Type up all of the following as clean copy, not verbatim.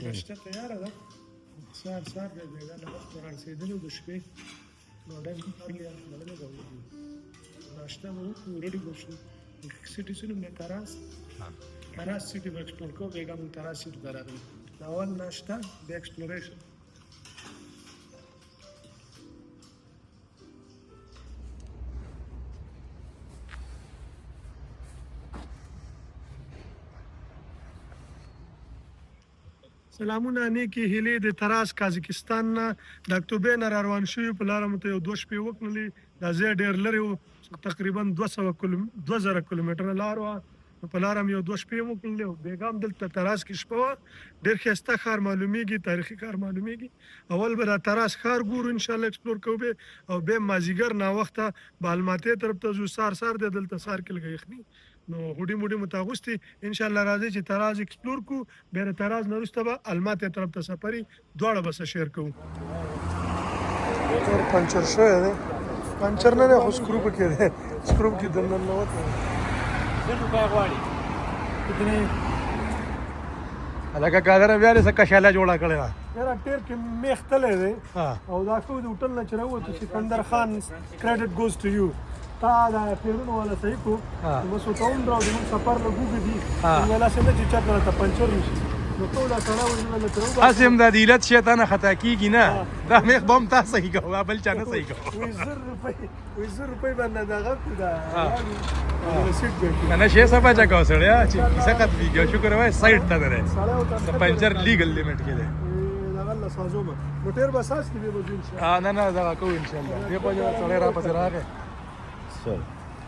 ناشته تیاره ده سهار د بېګا له وخته رارسېدلو د شپې ډوډۍ هم خوړلې ده خوړلې ده ناشته مو وکړو ریډي به شو سټي څه نوم دی تراس سټي به ایکسپلور کوو بېګا مونږ تراس سټي ته راغلو اول ناشته بیا ایکسپلوریشن سلامونه نیکې هیلې د تراس کازاکستان نه د اکتوبر نه روان شوي په لاره مو ته یو 2 شپې وکړلې دا ځای ډېر لرې و تقریبا 2000 کیلومتره لار وه په لاره مې یو 2 شپې وکړلې او بېګا هم دلته تراس کې شپه وه ډېر ښایسته ښار معلومیږي تاریخي ښار معلومیږي اول به دا تراس ښار ګورو انشاءالله ایکسپلور کوو به او بیا مازدیګر ناوخته به الماتې طرف ته ځو سار دی دلته سار کې لږه یخني نو هوډي موډي مو ته اغوستي انشاءالله راځئ چې تراز ایکسپلور کړو بیا د تراز نه وروسته به الماتې طرف ته سفري دواړه به شیر کوو موټر پنچر شوی دی پنچر نه دی خو سکرو پکې دی سکرو پکې دننوتی دی لکه ګادره بیا دې څه کشاله جوړه کړې ده یاره ټیر کې میخ تلی دی او دا ښه د هوټل نه چې راووتو سکندر خان کریډټ ګوز ټو یو تا دا پیرونو والا صحیح کو بس ورته ومدراو زموږ سفر له ګوګې دي موږ داسې نه چې چېرته راته پنچر وشي نو ټول دا سړی ورنه تر هسې هم د علت شیطانه خطا کېږي نه دا میخ به هم تا صحیح کوو بل چا نه صحیح کوو 1000 روپۍ باندې دغه کړو دا رسید ګرځي نه شی صفه چا کوو سړیا چې کیسه ختمېږي او شکر وایي سایډ ته دی د پنچر لیګل لیمټ کې دی دغه له سازومه نو ټیر به ساز کې به ځو نه دغه کوو انشاءالله دې په جوړه سړی راپسې راغی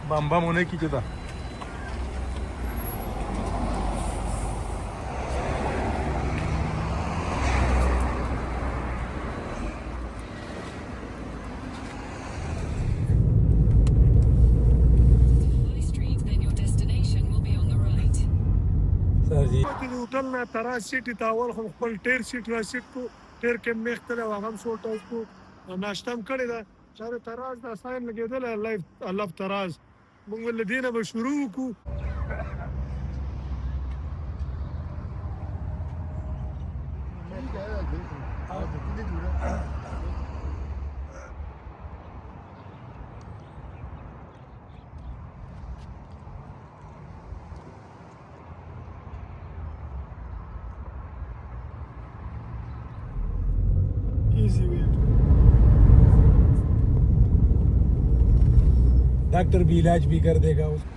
بم ونه کیږي دا هوټل نه تراس سیټي ته اول خو خپل ټیر سیټ را سیټ کو ټیر کې میخ تلی او هغه هم سورټ آوټ کو ناشته هم کړې ده چاره تراز دا ساین لګېدلی I love تراز موږ له دې نه به شروع وکړو डॉक्टर भी इलाज भी कर देगा उसको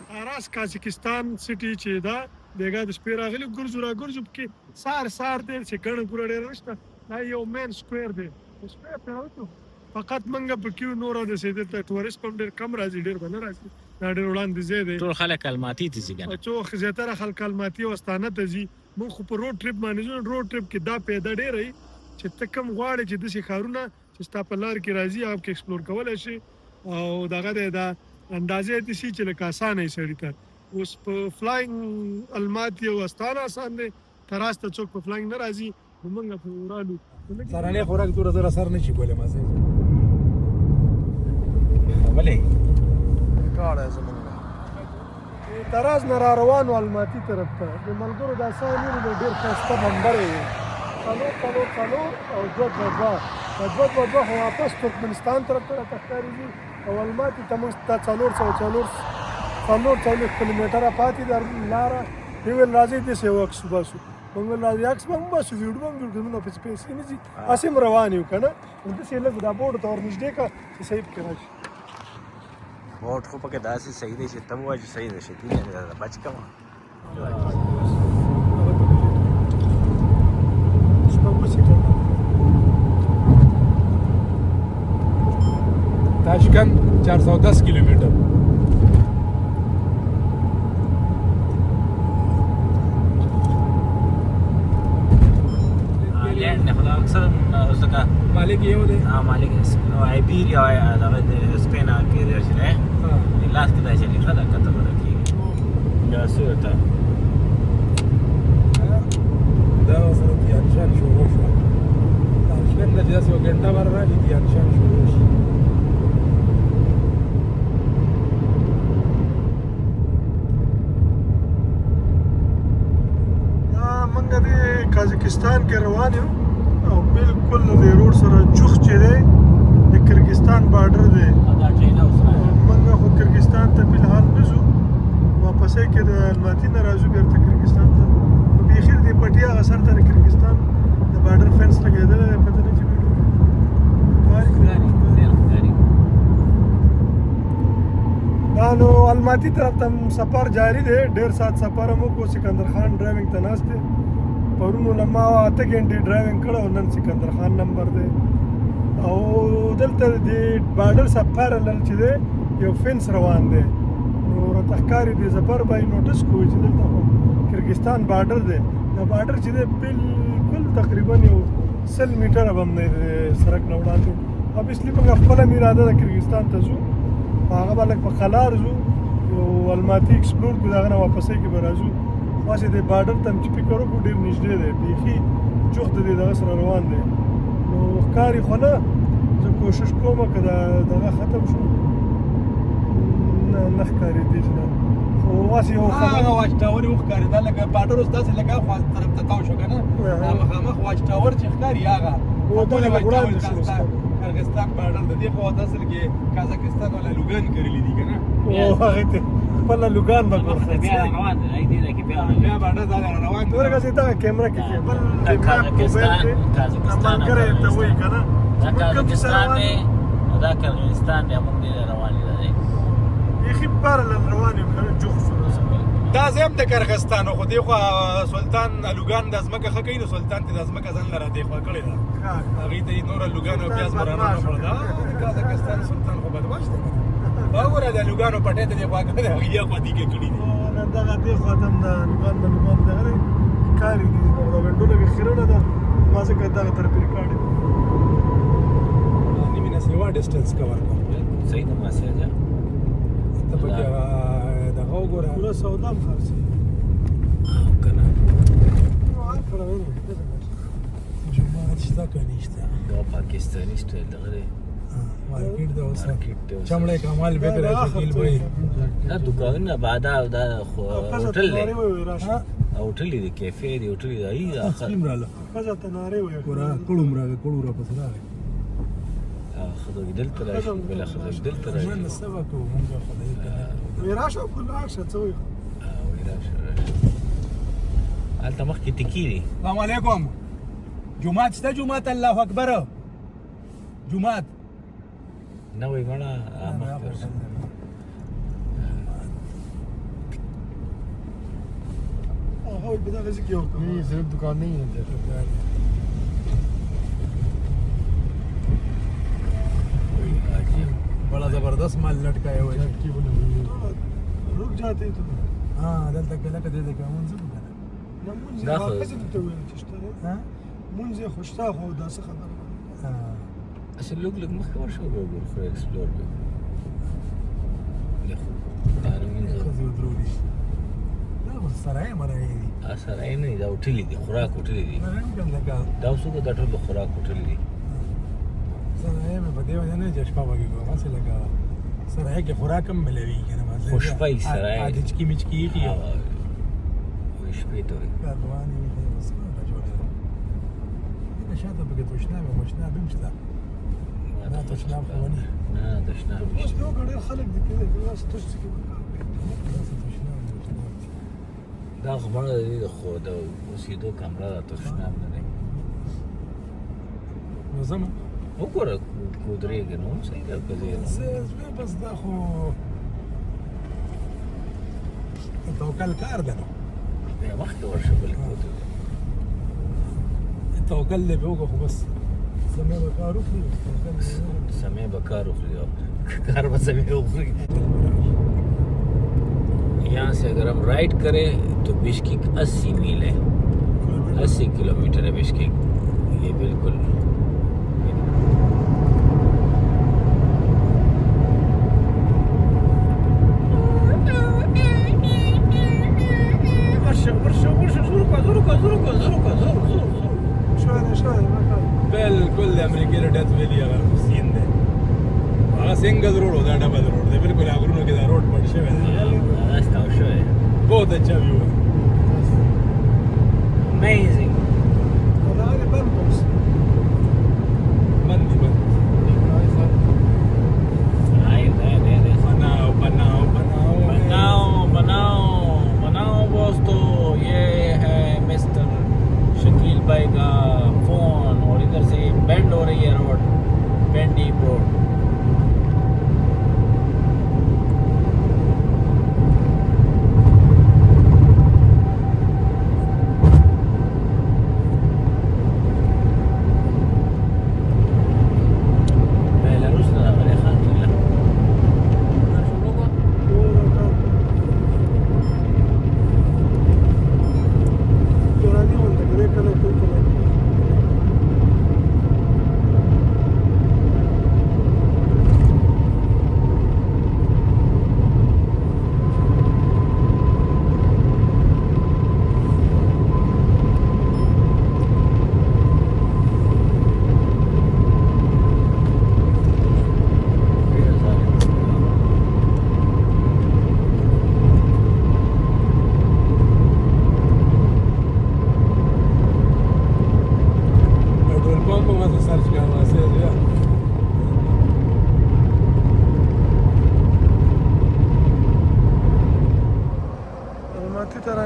تراس کازاکستان سټي چې دا بېګا د شپې راغلي ګرځو را ګرځو پکې سهار دی چې ګڼه ګوره ډېره نشته دا یو مین سکویر دی د شپې پرې راوتو فقط منګه پکې نور اودسې دلته ټورسټ هم ډېر کم راځي ډېر به نه راځي دا ډېر وړاندې ځای دی ټول خلک الماتي ته ځي کنه څو زیاتره خلک الماتي او استانه ته ځي موږ خو په روډ ټریپ باندې ځو روډ ټریپ کې دا پیدا ډېر وي چې ته کوم غواړې چې داسې ښارونه چې ستا په لار کې راځي هغه کې ایکسپلور کولی شي او دغه دی دا اندازې داسې چې لکه اسانه وي سړي ته اوس په فلاینګ الماتي او استانه اسان دی تراس ته څوک په فلاینګ نه راځي نو موږ په ورالو سرانې خوراک دوره زره سر نه شي کولی مازې ولې کاړه زمونږ تراز نه را روانو الماتي طرف ته د ملګرو دا ساینونو د ډېر ښایسته بمبرې وي څلور او دوه خو واپس ترکمنستان طرف ته راته ښکارېږي او الماتي ته موږ ته 440 کیلومتره پاتې ده لاره دوی ویل راځئ داسې یو عکس وباسو موږ ویل راځئ عکس به هم وباسو ویډیو به هم جوړ کړو موږ پسې پیسې نه ځي هسې هم روان یو که نه نو داسې لږ دا بورډ ته ورنږدې کړه چې صحیح پکې راشي بوټ خو پکې داسې صحیح دی چې ته هم وایې چې صحیح دی شدید دی بچ کوه ताशकंद 410 किलोमीटर لینډ نه خدا اکثر اوسکا مالک یو دی مالک آیبیریا دغه د سپین کیریئر چې دی لاس کې دا چې لیکل دا کته ورکی یا سوته دا وسره کې ارشاد شروع شو نن د داسې یو ګنټه بار رالي دي شام شروع شي موږ د قازقستان کې روان یو او بالکل د روډ سره چوخ چې دی د کرګستان بارډر دی. دا ټرین اوس موږ خو کرګستان ته فلحال نه ځو، واپسې کې د الماتي نه راځو بېرته کرګستان ته. په بیخي د پټي هغه سر ته د کرګستان د بارډر فینس لګېدلی دی، پته نه چې دا نو الماتي طرف ته سفر جاری دی. ډېر ساعت سفر هم وکړو. سکندر خان ډرایوینګ ته ناست دی. پرون نو ما 8 غنټې ډرایوینګ کړی او نن سکندر خان نمبر دی. او دلته د بارډر سره پارلل چې دی یو فینس روان دی. نو راته ښکاري د زفر بای نوټس کوی چې دلته خو کرګستان بارډر دی. دا بارډر چې دی بالکل تقریبا یو 100 میټره به هم نه دی سړک نه وړاندې. ابسلی موږ خپله مې اراده ده کرګستان ته ځو، هغه به لږ په قلار ځو، یو الماتي ایکسپلور کړو، د هغه نه واپسۍ کې به راځو. خاصې د بارډر ته هم چې فکر وکړو ډېر نږدې دی، بیخي چوخ د دغه سره روان دی. نو ښکاري خو نه، زه کوشش کوم که دغه ختم شو نه ښکارېدي چې نه خو هسې یو هغه واچ ټاور یې وښکارېده لکه بارډر اوس داسې لکه خوا طرف ته تاو شو که نه مخامخ واچ ټاور چې ښکاري هغه کرغستان بارډر د دې خوا اصل کې قازقستان والا لوګان کړلي دي که نه هغې ته خپله لوګان به بیا روان دی بیا بارډر دا روان دی ورګه دغه کیمره کې بل قازقستان ملګری ته وایي که نه دا قازقستان دی او دا کرغستان دی، موږ دې روان دی بیخي پارلل روان یو که نه جوخ شو. دا ځای هم د کرغستان خو دې خوا سلطان الوګان د ځمکه ښه کوي نو سلطان ته د ځمکه ځان لره دې خوا کړې ده هغې ته یې نوره لوګان او پیاز برانه نه کړه دا قازقستان سلطان خو بدماش دی وګوره د لوګانو پټۍ ته دې خوا کړې ده هغې خوا دې کې کړي دي دغه دې خوا ته هم د لوګان دغه دی ښکاري دي ګنډونه کې خیرنه ده ما ځکه دغه طرف یې ریکارډ نیمې نه سیوا ډسټنس کور کړو صحیح ده ماسې ده ته پکې دغه وګوره پوره سودا هم خرڅي او که نه جومات شته که نشته دا پاکستاني سټایل دغه دی مارکیټ دی اوس مارکیټ دی اوس. چمړی کمال بهتر شکیل به دا دوکانونه بعدا دا خو هوټل دی هوټل دی کیفې دی هوټل دی ای سیم رااله ښځه ته نارې وایي ورا کړم راغی کړو را پس راغی خدای دلته راشي بله خدای دلته راشي من سبا کوو مونږ خدای وایي راشه او لاړ شه څه وایي وایي راشه هلته مخکې ټیکي دی. السلام علیکم جمعات شته جمعات الله اکبر جمعات نوې مڼه مخکې هغه وایي په دغه ځای کې یو صرف دکان نہیں ہے बड़ा जबरदस्त माल लटकाया हुआ है रुक जाते तो हाँ دلته کې لکه دې کې مونږ څه دا خو ته وایي چې شته ها مونږ یې خوشتا خو دا څه خبره اصل لږ مخکې ورشه وګورو خو ایکسپلور به لخو آرامي خزي ودرولي دا سرای مرای دي سرای نه دا هوټلې دي خوراک هوټلې دي نه کوم لکه دا اوس د ټول خوراک هوټلې دي سرای مې په دې وجه نه جشپا وګي کوم اصل لکه سرای کې خوراک هم ملوي کنه خوشپای سرای اچکی مچکی کی شپې ته وي کاروان یې بس نه جوړه دا شاته په کې تشنه مې مشنه بیم شته نه تشنه خوونی نه تشنه اوس نو ګړې خلک دي کې اوس تاسو کې دا خبره دی خو د اوسېدو کمره ده تشنه نه دی نو زما وګوره کودرېږي نو صحیح ده که زه بس دا خو توکل کار ده نو بیا مخکې ورشه بل کودر توکل دی به وکړو خو بس سمې به کار وکړي سمې به کار وکړي کار به سمې وکړي यहाँ से अगर हम राइड करें तो बिश्केक 80 मील है 80 किलोमीटर है बिश्केक ये बिल्कुल बिल्कुल نورت ویلی هغه سین دی هغه سنگل روډ دا ډبل روډ دی بالکل هغه کې دا روډ پټ شوی دی راستاو شوی बहुत अच्छा व्यू है amazing बंदी बंद बनाओ बनाओ बनाओ बनाओ दोस्तों ये है मिस्टर शकील भाई का फोन और इधर से बेंड हो रही है रोड बेंडी रोड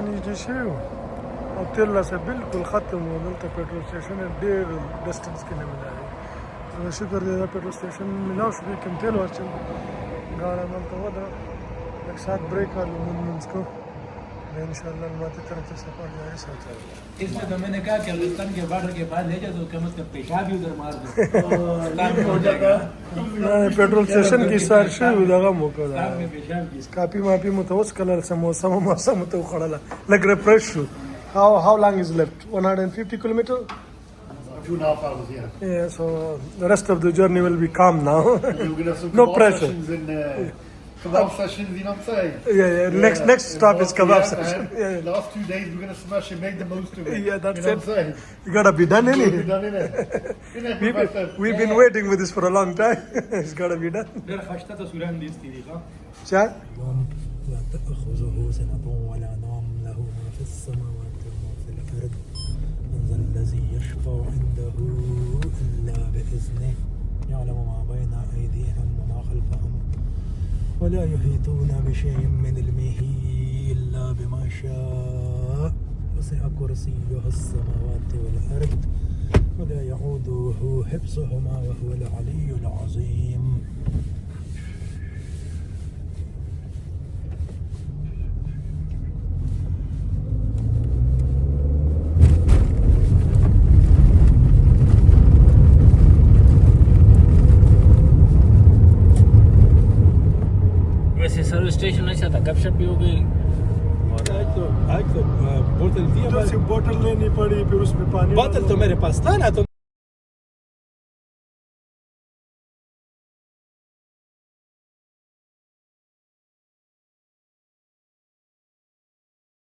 نږدې شوي وو او تېر لاسه بالکل ختم و دلته پټرول سټیشن ډېر ډسټنس کې نه ملاوي شکر دی دا پټرول سټیشن ملاو شو کې کوم تیل واچل ګاړه هملته ودره لږ ساعت بریک کړلو لمونځ کو ان شاء الله الماتی طرف سے سفر جاری ساتھ اس میں تو میں نے کہا کہ بلوچستان کے بارڈر کے بعد لے جاؤ تو کم از کم پیشاب بھی ادھر مار دو ہو جائے گا پټرول سټیشن کې سار شو دغه موقع ده پیشاب کی کاپی ماپی متوس کلر سموسه مته وخړله لږ ریفریش شو how long is left 150 kilometer 2.5 hours, yeah. yeah so the rest of the journey will be calm now We're gonna have some no kebab pressure sessions and kebab sessions, you know what I'm saying? yeah next stop is kebab session yeah Last 2 days we're gonna smash it, make the most of it. Yeah, that's you know it. what I'm saying? you gotta be done We've innit? done it. we've been waiting with this for a long time it's gotta be done ډېر خشته تصویران دي ستې دي ښه چا لا تأخذه سنة ولا نوم له ما في السماوات وما في الأرض من ذا الذي يشفع عنده إلا بإذنه يعلم ما بين أيديهم وما خلفهم ولا يحيطون بشيء من علمه إلا بما شاء وسع كرسيه السماوات والأرض ولا يعوده حفظهما وهو العلي العظيم वैसे service station अच्छा था गपशप भी हो गई आज तो बोतल दिया बोतल लेनी पड़ी फिर उसमें पानी बोतल तो मेरे पास था ना तो